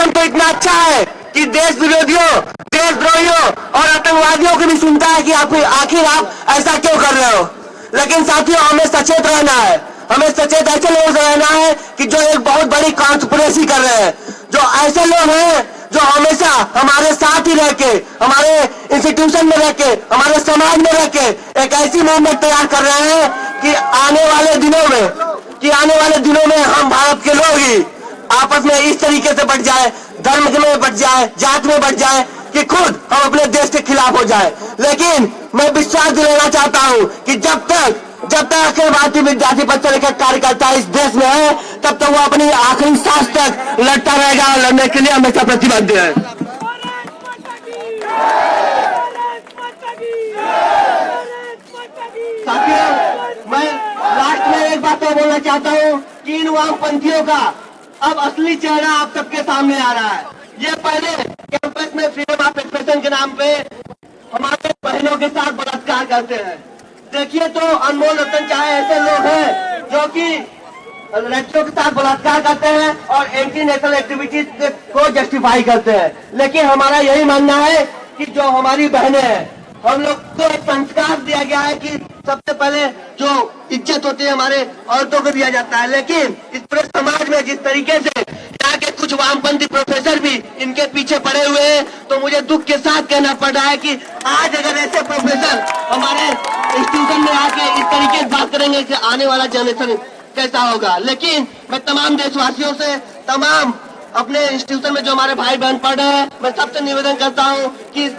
System तो इतना अच्छा है कि देश विरोधियों, देशद्रोहियों और आतंकवादियों को भी सुनता है कि आखिर आप ऐसा क्यों कर रहे हो। लेकिन साथियों, हमें सचेत रहना है। हमें सचेत ऐसे लोगों से रहना है कि जो एक बहुत बड़ी कॉन्स्पिरेसी कर रहे हैं, जो ऐसे लोग हैं जो हमेशा हमारे साथ ही रह के, हमारे इंस्टीट्यूशन में रह के, हमारे समाज में रह के एक ऐसी मूवमेंट तैयार कर रहे हैं कि आने वाले दिनों में हम भारत के लोग ही आपस में इस तरीके से बढ़ जाए, धर्म में बढ़ जाए, जात में बढ़ जाए कि खुद हम अपने देश के खिलाफ हो जाए। लेकिन मैं विश्वास दिलाना चाहता हूं कि जब तक अखिल भारतीय विद्यार्थी परिषद के कार्यकर्ता इस देश में है, तब तक वो अपनी आखिरी सांस तक लड़ता रहेगा और लड़ने के लिए हमेशा प्रतिबद्ध है। साथियों, मैं लास्ट में एक बात और बोलना चाहता हूं कि इन वामपंथियों का अब असली चेहरा आप सबके सामने आ रहा है। ये पहले कैंपस में फ्रीडम ऑफ एक्सप्रेशन के नाम पे हमारे बहनों के साथ बलात्कार करते हैं। देखिए तो अनमोल रतन चाहे ऐसे लोग हैं जो कि लड़कियों के साथ बलात्कार करते हैं और एंटी नेशनल एक्टिविटीज को जस्टिफाई करते हैं। लेकिन हमारा यही मानना है कि जो हमारी बहनें हैं, हम लोग को एक संस्कार दिया गया है कि सबसे पहले जो इज्जत होती है हमारे औरतों को दिया जाता है। लेकिन इस पूरे समाज में जिस तरीके से यहाँ के कुछ वामपंथी प्रोफेसर भी इनके पीछे पड़े हुए हैं, तो मुझे दुख के साथ कहना पड़ रहा है कि आज अगर ऐसे प्रोफेसर हमारे इंस्टीट्यूशन में आके इस तरीके से बात करेंगे कि आने वाला जनरेशन कैसा होगा। लेकिन मैं तमाम देशवासियों से, तमाम अपने इंस्टीट्यूशन में जो हमारे भाई बहन पढ़ रहे हैं, मैं सबसे निवेदन करता हूँ कि इस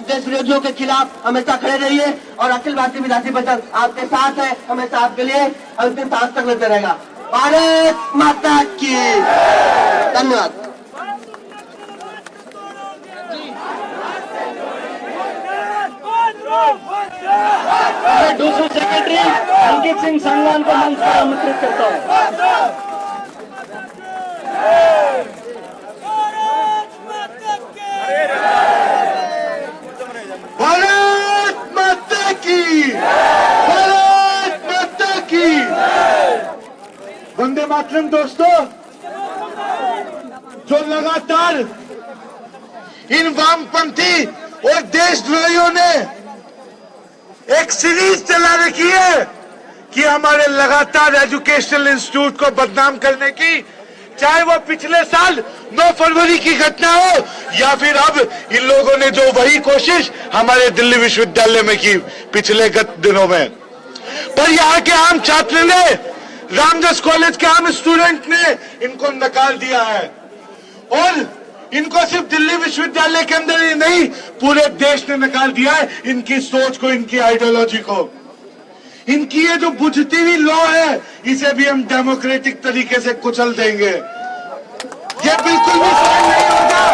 देश विरोधियों के खिलाफ हमेशा खड़े रहिए और अखिल भारतीय विद्यार्थी परिषद आपके साथ है, हमेशा आपके लिए अंतिम सांस तक लेते रहेगा। भारत माता की धन्यवाद। दूसरे सेक्रेटरी अंकित सिंह संगवान को मंच पर आमंत्रित करता हूँ। भारत माता की, भारत माता की वंदे मातरम। दोस्तों, जो लगातार इन वामपंथी और देशद्रोहियों ने एक सीरीज चला रखी है कि हमारे लगातार एजुकेशनल इंस्टीट्यूट को बदनाम करने की, चाहे वो पिछले साल 9 फरवरी की घटना हो या फिर अब इन लोगों ने जो वही कोशिश हमारे दिल्ली विश्वविद्यालय में की पिछले गत दिनों में। पर यहाँ के आम छात्र ने, रामदास कॉलेज के आम स्टूडेंट ने इनको नकार दिया है और इनको सिर्फ दिल्ली विश्वविद्यालय के अंदर ही नहीं, पूरे देश ने नकार दिया है इनकी सोच को, इनकी आइडियोलॉजी को। इनकी ये जो बुझती हुई लॉ है, इसे भी हम डेमोक्रेटिक तरीके से कुचल देंगे। ये बिल्कुल भी सही नहीं होगा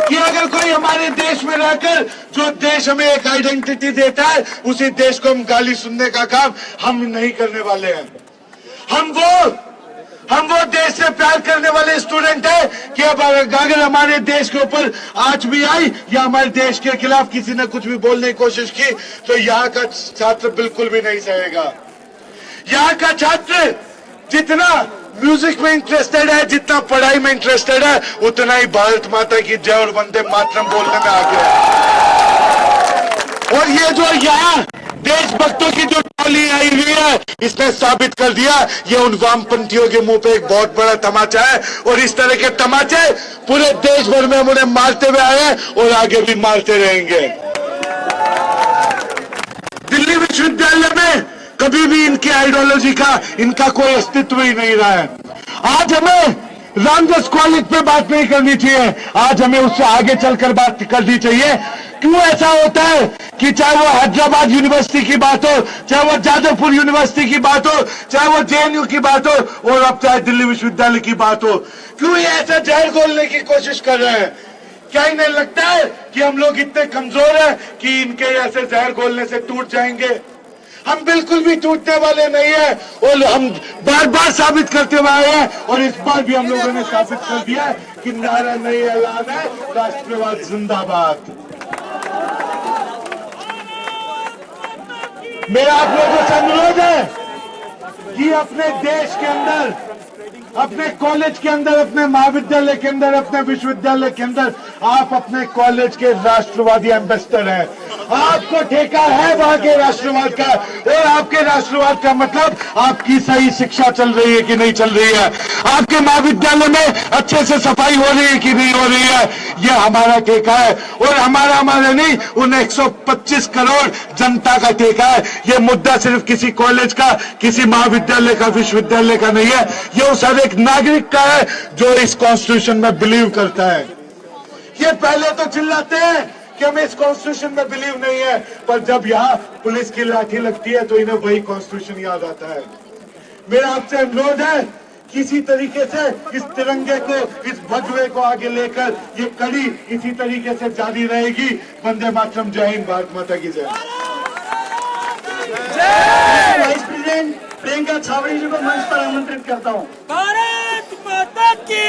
कि अगर कोई हमारे देश में रहकर जो देश हमें एक आइडेंटिटी देता है, उसी देश को हम गाली सुनने का काम हम नहीं करने वाले हैं। हम वो देश से प्यार करने वाले स्टूडेंट हैं कि अब अगर हमारे देश के ऊपर आज भी आई या हमारे देश के खिलाफ किसी ने कुछ भी बोलने की कोशिश की, तो यहाँ का छात्र बिल्कुल भी नहीं सहेगा। यहाँ का छात्र जितना म्यूजिक में इंटरेस्टेड है, जितना पढ़ाई में इंटरेस्टेड है, उतना ही भारत माता की जय और वंदे मातरम बोलने में आगे है। और ये जो यहाँ देशभक्तों की जो टोली आई हुई है, इसने साबित कर दिया ये उन वामपंथियों के मुंह पे एक बहुत बड़ा तमाचा है। और इस तरह के तमाचे पूरे देश भर में हम उन्हें मारते हुए आए हैं और आगे भी मारते रहेंगे। दिल्ली विश्वविद्यालय में कभी भी इनकी आइडियोलॉजी का, इनका कोई अस्तित्व ही नहीं रहा है। आज हमें रामदास कॉलेज पे बात नहीं करनी चाहिए, आज हमें उससे आगे चलकर बात करनी चाहिए। क्यों ऐसा होता है कि चाहे वो हैदराबाद यूनिवर्सिटी की बात हो, चाहे वो जादवपुर यूनिवर्सिटी की बात हो, चाहे वो जेएनयू की बात हो और अब चाहे दिल्ली विश्वविद्यालय की बात हो, क्यों ये ऐसा जहर घोलने की कोशिश कर रहे हैं? क्या इन्हें लगता है कि हम लोग इतने कमजोर हैं कि इनके ऐसे जहर घोलने से टूट जाएंगे? हम बिल्कुल भी टूटने वाले नहीं है और हम बार बार साबित करते हुए आए हैं और इस बार भी हम लोगों ने साबित कर दिया है कि नारा नहीं ऐलान है, राष्ट्रवाद जिंदाबाद। मेरा आप लोगों से अनुरोध है कि अपने देश के अंदर अपने कॉलेज के अंदर, अपने महाविद्यालय के अंदर, अपने विश्वविद्यालय के अंदर आप अपने कॉलेज के राष्ट्रवादी एम्बेसडर हैं। आपको ठेका है वहां के राष्ट्रवाद का, और आपके राष्ट्रवाद का मतलब आपकी सही शिक्षा चल रही है कि नहीं चल रही है, आपके महाविद्यालय में अच्छे से सफाई हो रही है कि नहीं हो रही है, ये हमारा ठेका है। और हमारा नहीं, उन 125 करोड़ जनता का ठेका है। ये मुद्दा सिर्फ किसी कॉलेज का, किसी महाविद्यालय का, विश्वविद्यालय का नहीं है, ये उस हर एक नागरिक का है जो इस कॉन्स्टिट्यूशन में बिलीव करता है। ये पहले तो चिल्लाते हैं कि हमें इस कॉन्स्टिट्यूशन में बिलीव नहीं है, पर जब यहाँ पुलिस की लाठी लगती है तो इन्हें वही कॉन्स्टिट्यूशन याद आता है। मेरा आपसे अनुरोध है, किसी तरीके से इस तिरंगे को, इस भगवे को आगे लेकर ये कड़ी इसी तरीके से जारी रहेगी। वंदे मातरम, जय हिंद, भारत माता की जय। वाइस प्रेसिडेंट प्रियंका छावड़ी जी को मंच पर आमंत्रित करता हूँ। भारत माता की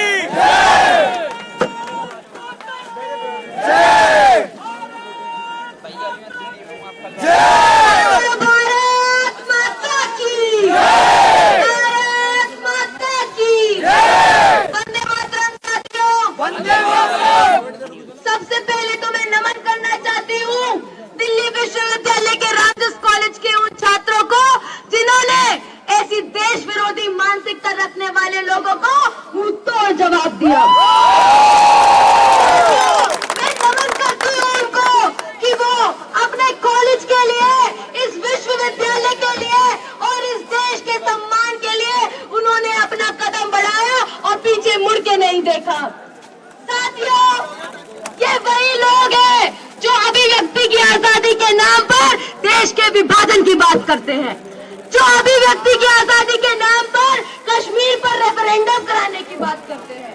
सबसे पहले तो मैं नमन करना चाहती हूँ दिल्ली विश्वविद्यालय के रामदास कॉलेज के उन छात्रों को जिन्होंने ऐसी देश विरोधी मानसिकता रखने वाले लोगों को मुंहतोड़ जवाब दिया। मैं नमन करती हूँ उनको कि वो अपने कॉलेज के लिए, इस विश्वविद्यालय के लिए और इस देश के सम्मान के लिए उन्होंने अपना कदम बढ़ाया और पीछे मुड़ के नहीं देखा। साथियों, ये वही लोग हैं जो अभिव्यक्ति की आजादी के नाम पर देश के विभाजन की बात करते हैं, जो अभिव्यक्ति की आजादी के नाम पर कश्मीर पर रेफरेंडम कराने की बात करते हैं,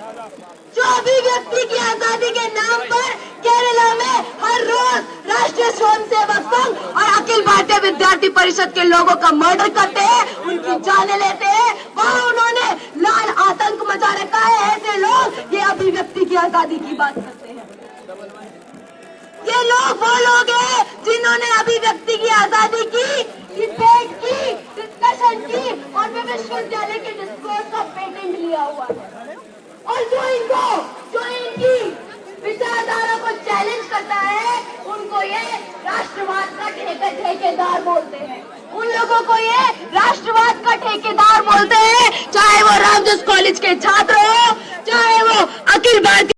जो अभिव्यक्ति की आजादी के नाम पर केरला में हर रोज राष्ट्रीय स्वयंसेवक संघ और अखिल भारतीय विद्यार्थी परिषद के लोगों का मर्डर करते हैं, उनकी जानें लेते हैं। वहाँ उन्होंने लाल आतंक मचा रखा है। ऐसे लोग ये अभिव्यक्ति की आजादी की बात करते हैं। ये लोग वो लोग हैं जिन्होंने अभिव्यक्ति की आजादी की, डिबेट की, डिस्कशन की और विश्वविद्यालय के डिस्कोर्स का पेटेंट लिया हुआ है। और जो इनकी विचारधारा को चैलेंज करता है, उनको ये राष्ट्रवाद का ठेकेदार बोलते हैं। उन लोगों को ये राष्ट्रवाद का ठेकेदार बोलते हैं, चाहे वो रामदास कॉलेज के छात्र हो, चाहे वो अखिल भारतीय